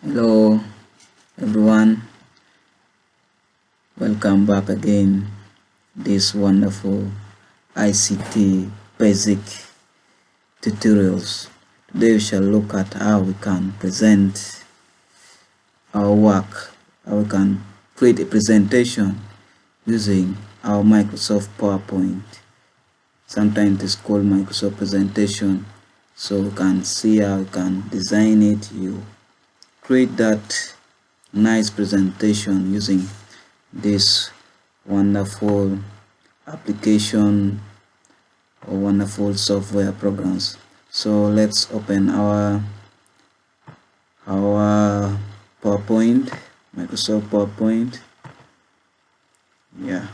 Hello everyone, welcome back again. This wonderful ICT basic tutorials. Today we shall look at how we can present our work, how we can create a presentation using our Microsoft PowerPoint. Sometimes it's called Microsoft presentation. So we can see how we can design it. You create that nice presentation using this wonderful application or wonderful software programs. So let's open our PowerPoint, Microsoft PowerPoint. Yeah,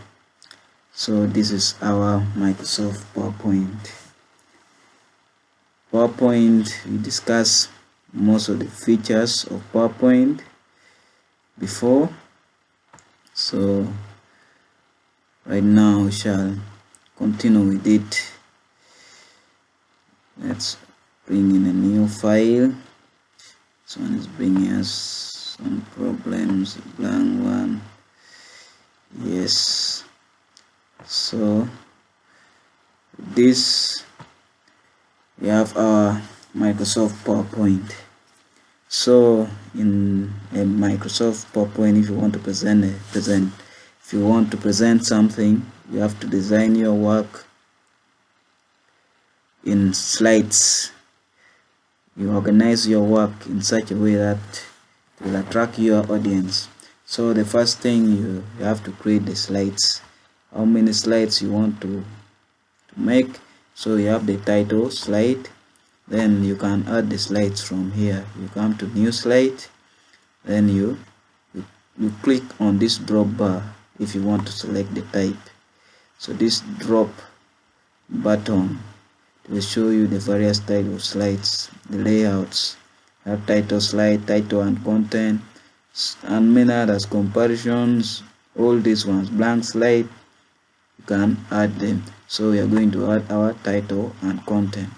so this is our Microsoft PowerPoint. We discussed most of the features of PowerPoint before, so right now we shall continue with it. Let's bring in a new file. This one is bringing us some problems, blank one. Yes, so this we have our Microsoft PowerPoint. So in a Microsoft PowerPoint, if you want to present something, you have to design your work in slides. You organize your work in such a way that it will attract your audience. So the first thing you have to create the slides. How many slides you want to make? So you have the title slide, then you can add the slides from here. You come to new slide, then you click on this drop bar if you want to select the type. So this drop button will show you the various type of slides, the layouts. You have title slide, title and content, and many others, comparisons, all these ones, blank slide, you can add them. So we are going to add our title and content,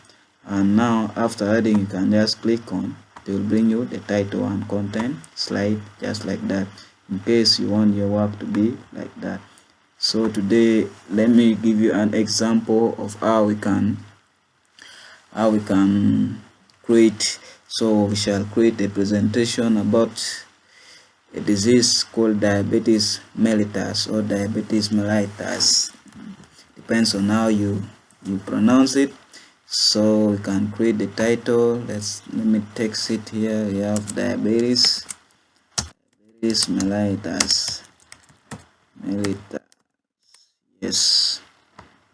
and now after adding, you can just click on, it will bring you the title and content slide just like that, in case you want your work to be like that. So today let me give you an example of how we can create. So we shall create a presentation about a disease called diabetes mellitus or diabetes mellitus, depends on how you pronounce it. So we can create the title. Let me text it here. We have diabetes mellitus. Yes,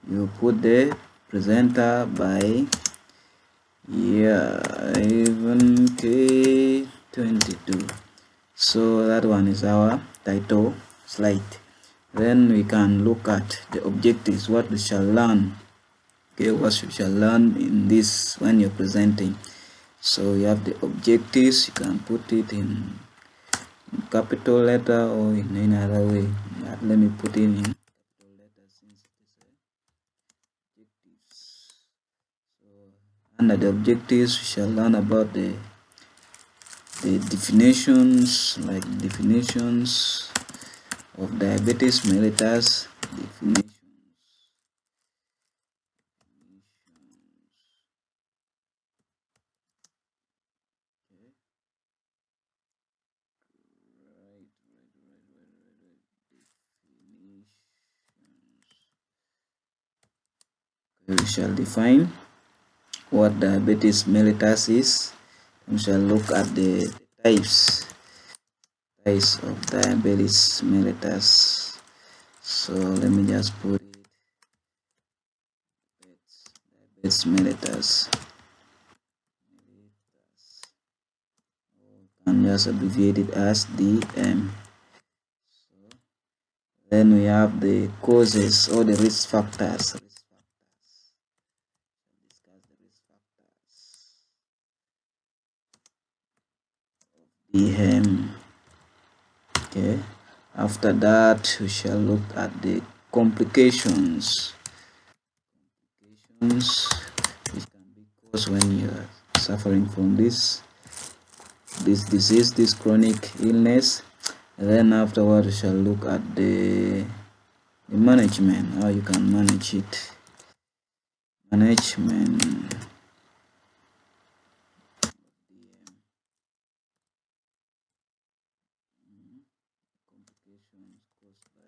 you put the presenter by even K22. So that one is our title slide. Then we can look at the objectives, what we shall learn. Okay, what you shall learn in this when you're presenting. So you have the objectives. You can put it in capital letter or in any other way. But let me put it in capital letter since it is objectives. So under the objectives, we shall learn about the definitions, like definitions of diabetes mellitus. Definitions. We shall define what diabetes mellitus is. We shall look at the types of diabetes mellitus. So let me just put it, diabetes mellitus, and just abbreviate it as DM. Then we have the causes or the risk factors. DM. Okay. After that, we shall look at the complications. Which can be caused when you are suffering from this this disease, this chronic illness, and then afterward we shall look at the management, how you can manage it. Management. Complications caused by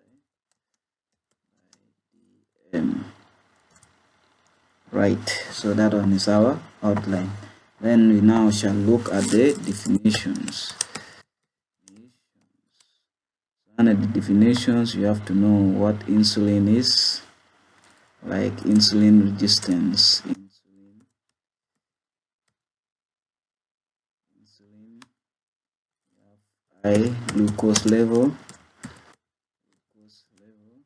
right, so that one is our outline. Then we now shall look at the definitions. Under the definitions, you have to know what insulin is, like insulin resistance. Insulin, high glucose level. Let's move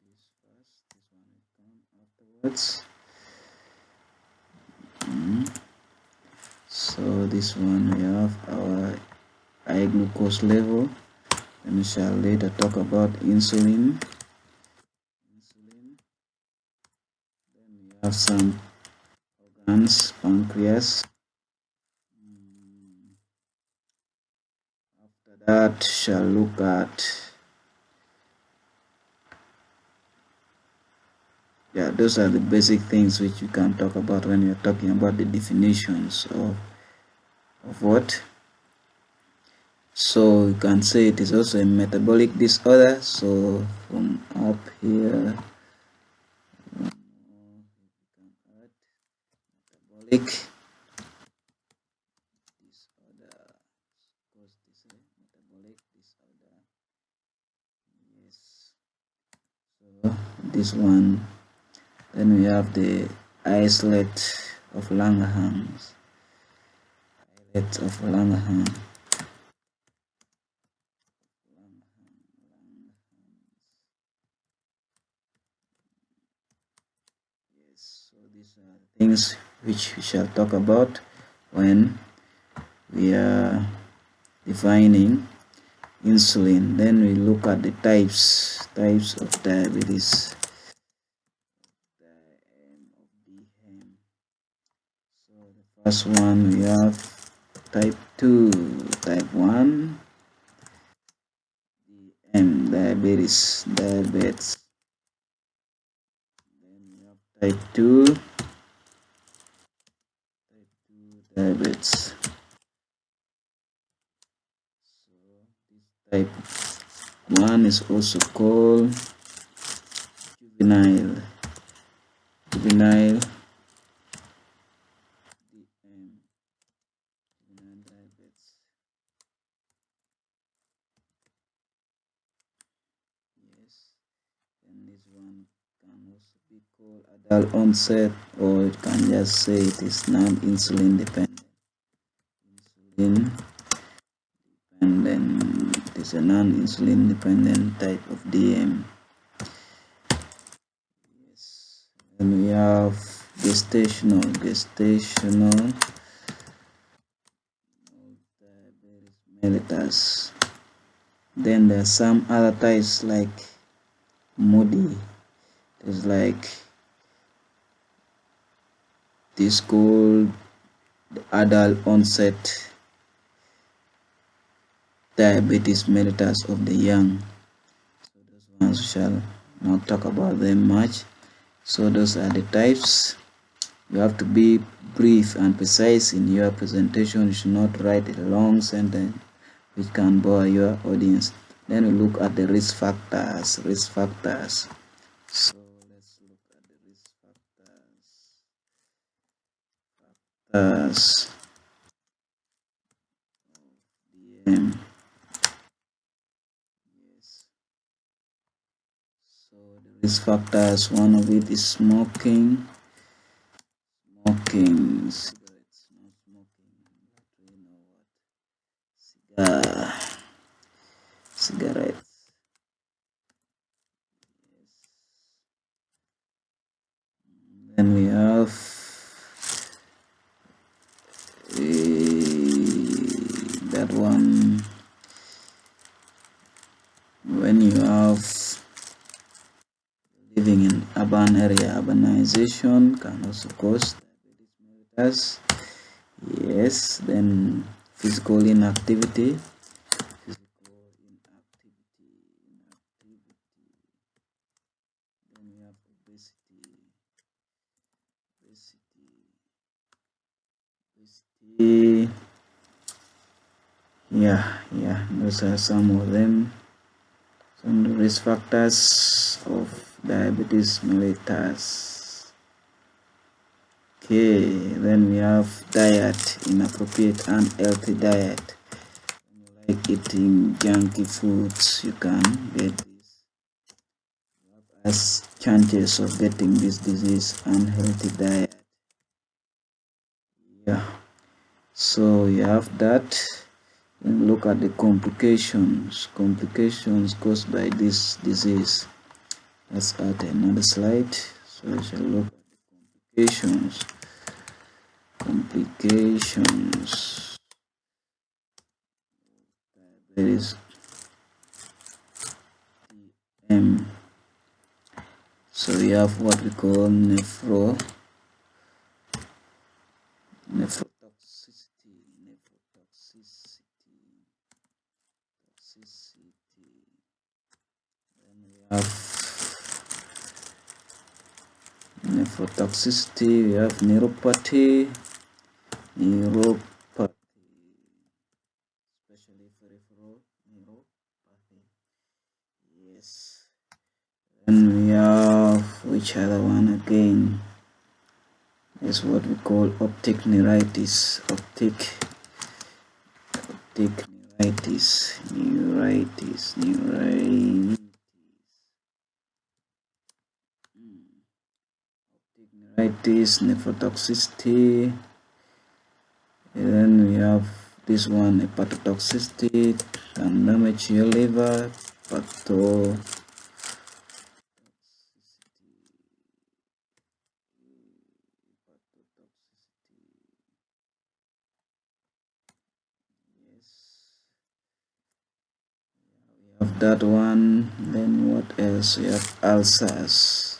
this first. This one will come afterwards. So this one we have our high glucose level, and we shall later talk about insulin. Then we have some organs, pancreas. After that, shall look at, those are the basic things which you can talk about when you're talking about the definitions of what. So you can say it is also a metabolic disorder. So from up here, metabolic disorder. Suppose this is metabolic disorder. Yes. So this one. Then we have the islet of Langerhans. Islet of Langerhans. So these are the things which we shall talk about when we are defining insulin. Then we look at the types of diabetes. So the first one we have type 2, type 1, diabetes. Then we have type 2 diabetes. So this type 1 is also called juvenile diabetes. Yes, and this one can also be called adult onset, or you can just say it is non-insulin dependent. It is a non-insulin dependent type of DM. Yes, and we have gestational diabetes mellitus. Then there are some other types like Moody. There's like this called the adult onset diabetes mellitus of the young. So those ones we shall not talk about them much. So those are the types. You have to be brief and precise in your presentation. You should not write a long sentence which can bore your audience. Then we look at the risk factors. So let's look at the risk factors. DM. Yes. So the risk factors, one of it is smoking. Cigarettes, not smoking. You know what? Cigarettes. Yes. Then we have that one. When you have living in urban area, urbanization can also cause meters. Yes, then physical inactivity. Then we have obesity. Yeah, those are some of them. Some of the risk factors of diabetes mellitus. Okay, then we have diet, inappropriate unhealthy diet. Like eating junky foods, you can get this. As chances of getting this disease, unhealthy diet. Yeah, so you have that. Then look at the complications caused by this disease. Let's add another slide. So I shall look at the complications. There is M. So we have what we call nephrotoxicity. Then we have nephrotoxicity. We have neuropathy, especially peripheral neuropathy. Yes. Then we have which other one again? Is what we call optic neuritis. Optic neuritis. Neuritis, nephrotoxicity. And then we have this one, hepatotoxicity, can damage your liver. We have that one. Then what else? We have ulcers.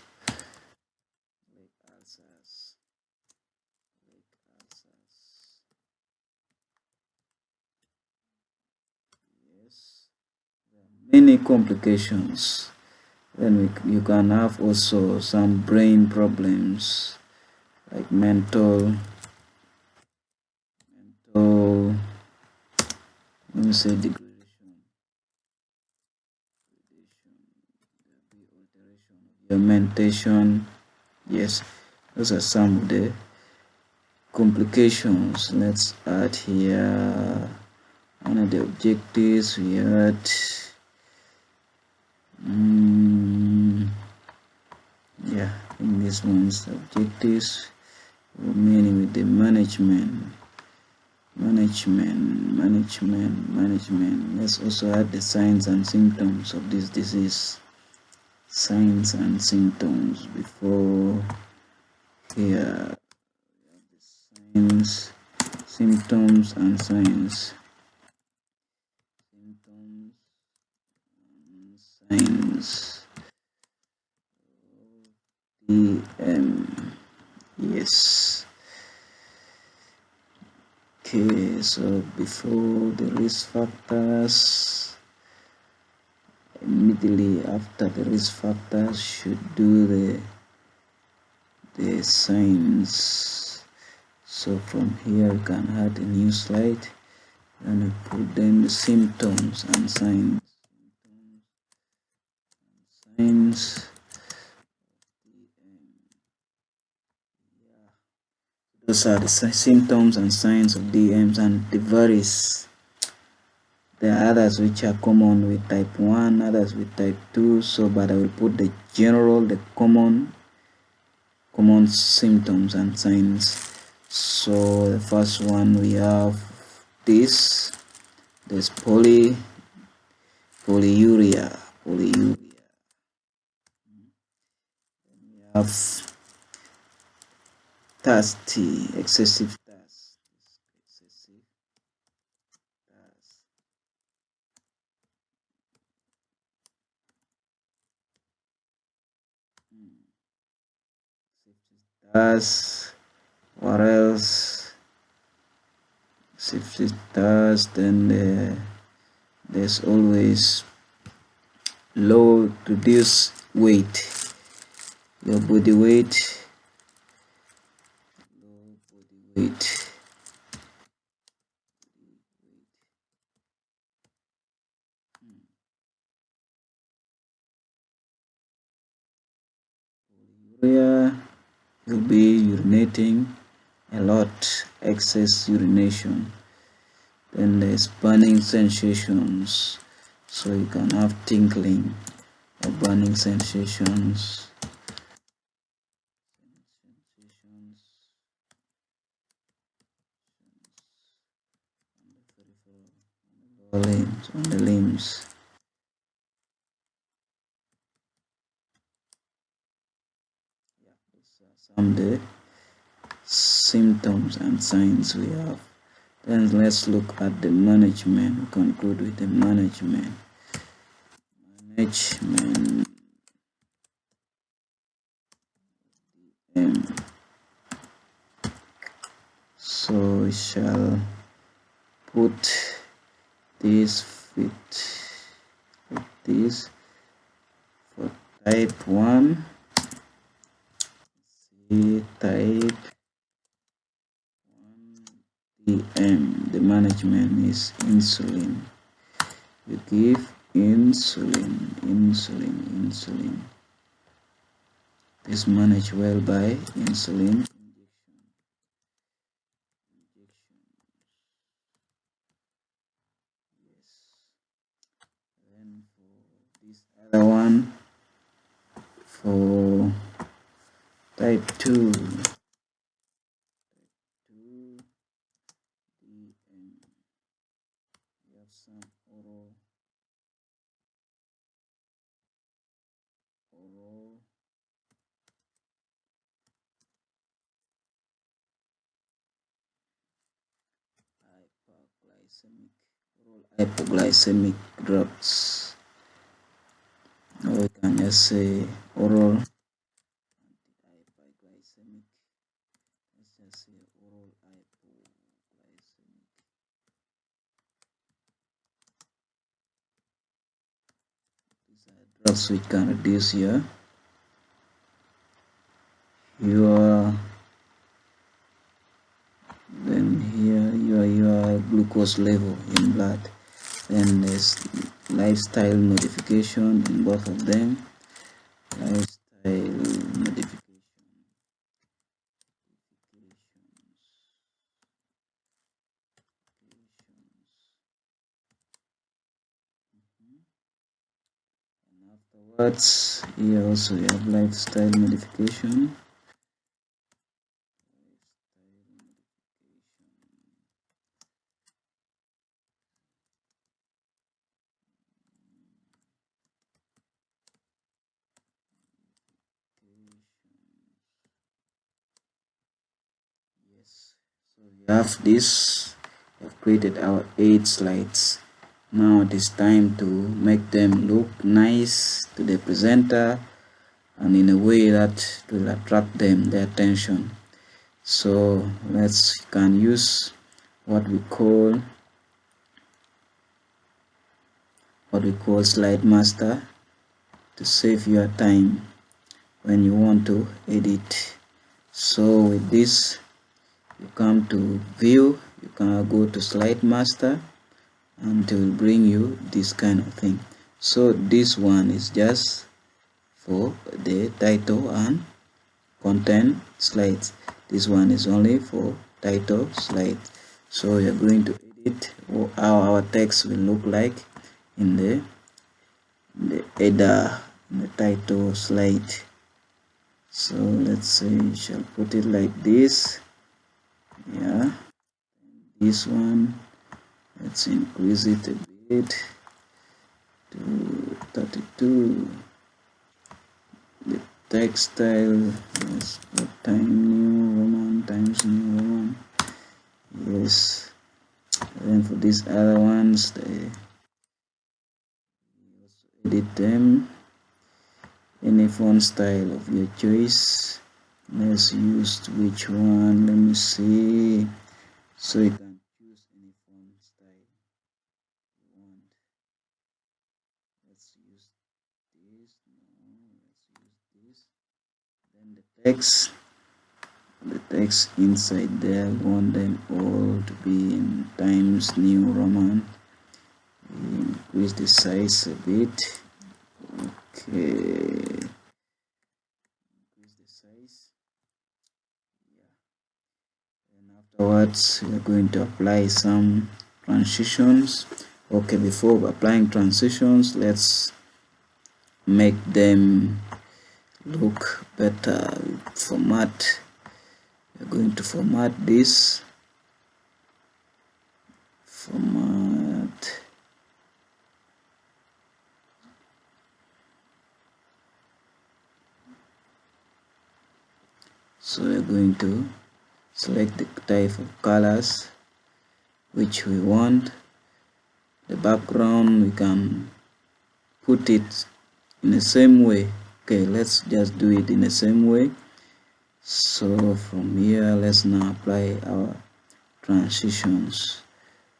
Yes, many complications. Then you can have also some brain problems like mental, let me say degradation, your mentation. Yes, those are some of the complications. Let's add here one of the objectives we had. Yeah, in this one's objectives, meaning with the management. Let's also add the signs and symptoms of this disease. Signs and symptoms before here. Signs, symptoms and signs. Signs. Yes. Okay, so before the risk factors, immediately after the risk factors should do the signs. So from here we can add a new slide and we put then the symptoms and signs. Those are the symptoms and signs of DMs, and the varies. There are others which are common with type 1, others with type 2. So, but I will put the general, the common symptoms and signs. So the first one we have this. There's polyuria. We have thirsty, excessive thirst. Thirst. What else? if it does, then there's always low reduce weight, your body weight, low body weight. Urea, you'll be urinating a lot, excess urination. Then there's burning sensations, so you can have tingling or burning sensations. On the limbs. Yeah, these are some of the symptoms and signs we have. Then let's look at the management. We conclude with the management. So we shall put this this for type 1. Type 1 the management is insulin. You give insulin. This managed well by insulin injection. Yes. Then for this other one, for type 2, we have some oral hypoglycemic drugs, or we can just say oral hypoglycemic. Let's just say oral hypoglycemic. These are drugs which can reduce your your glucose level in blood. Then there's lifestyle modification in both of them. Lifestyle modification. And afterwards, here also we have lifestyle modification. Yes, so we have this. We have created our 8 slides. Now it is time to make them look nice to the presenter and in a way that will attract their attention. So let's can use what we call slide master to save your time when you want to edit. So with this, you come to view, you can go to slide master, and it will bring you this kind of thing. So this one is just for the title and content slides. This one is only for title slides. So we are going to edit how our text will look like in the header, in the title slide. So let's say we shall put it like this. Yeah, this one, let's increase it a bit to 32. The text style, let's put New Roman times New Roman. Yes. And then for these other ones, they also edit them. Any font style of your choice. Let's use which one? Let me see. So you can choose any text, the text inside there, we want them all to be in Times New Roman. We increase the size a bit. Okay, increase the size. And afterwards we are going to apply some transitions. Okay, before applying transitions, let's make them look better. Format, we're going to format this. Format, so we're going to select the type of colors which we want. The background, we can put it in the same way. Okay, let's just do it in the same way. So from here, let's now apply our transitions.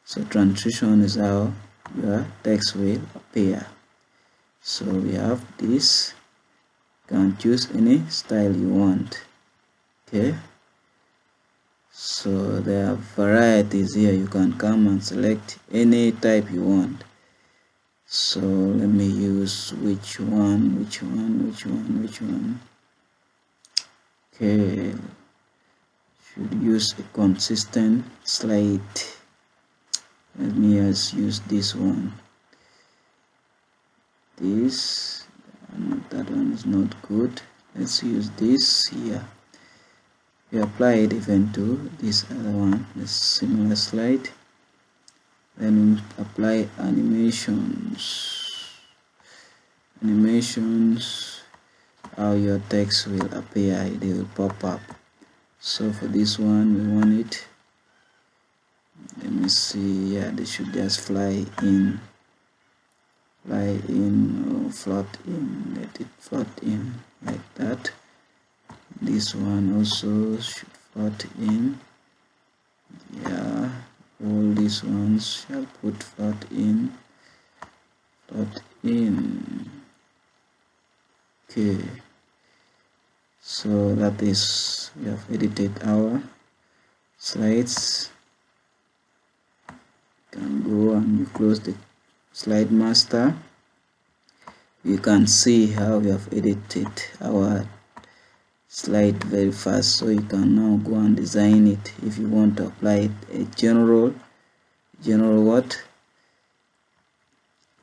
So transition is how your text will appear. So we have this. You can choose any style you want. Okay, so there are varieties here. You can come and select any type you want. So let me use which one. Okay, should use a consistent slide. Let me just use this one. This, that one is not good. Let's use this here. We apply it even to this other one, the similar slide. Then we apply animations. How your text will appear, they will pop up. So for this one, we want it, let me see, yeah, they should just fly in or float in. Let it float in like that. This one also should float in. Yeah, all these ones shall put float in. Okay, so that is, we have edited our slides. You can go and you close the slide master. You can see how we have edited our slide very fast. So you can now go and design it if you want to apply a general what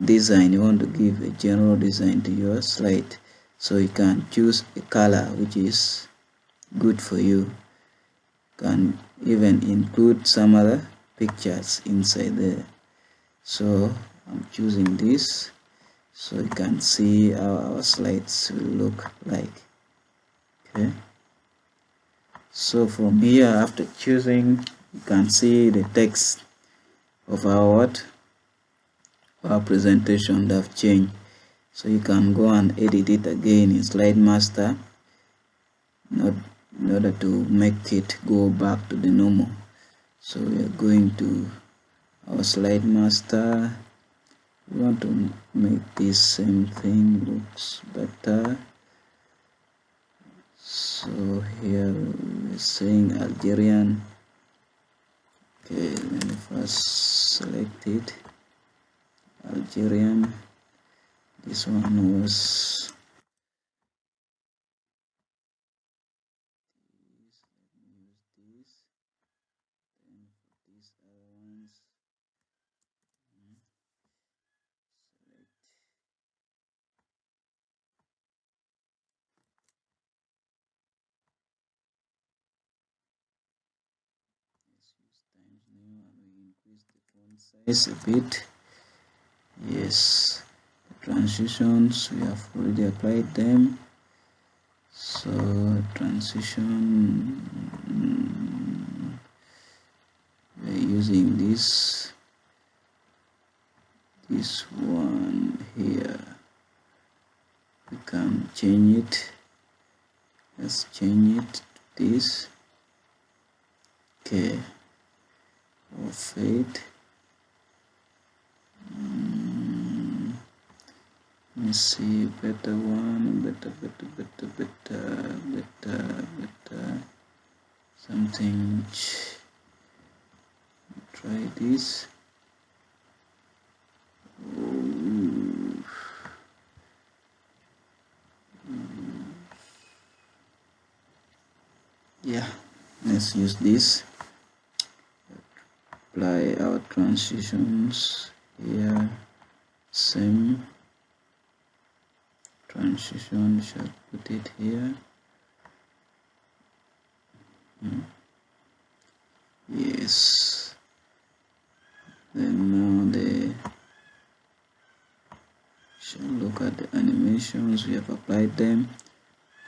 design. You want to give a general design to your slide, so you can choose a color which is good for you. You can even include some other pictures inside there. So I'm choosing this, so you can see how our slides will look like. Okay, so from here, after choosing, you can see the text of our presentation that have changed. So you can go and edit it again in slide master, in order to make it go back to the normal. So we are going to our slide master. We want to make this same thing looks better. So here we're saying Algerian. Okay, let me first select it. Algerian. This one was size a bit. Yes, the transitions, we have already applied them. So transition, we're using this one here. We can change it. Let's change it to this. Okay, or fade. Let me see better one, better something. Try this. Yeah, let's use this. Apply our transitions here. Same transition, shall put it here. Yes. Then now they shall look at the animations. We have applied them.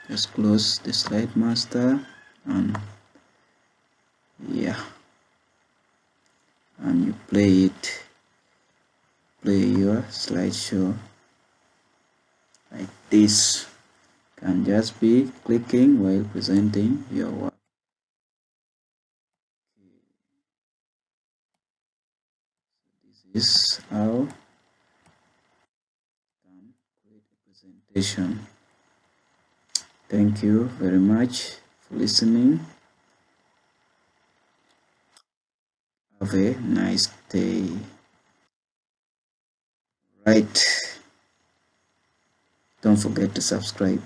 Just close the slide master and yeah, and you play your slideshow like this. Can just be clicking while presenting your work. This is how you can create a presentation. Thank you very much for listening. Have a nice day. Right. Don't forget to subscribe.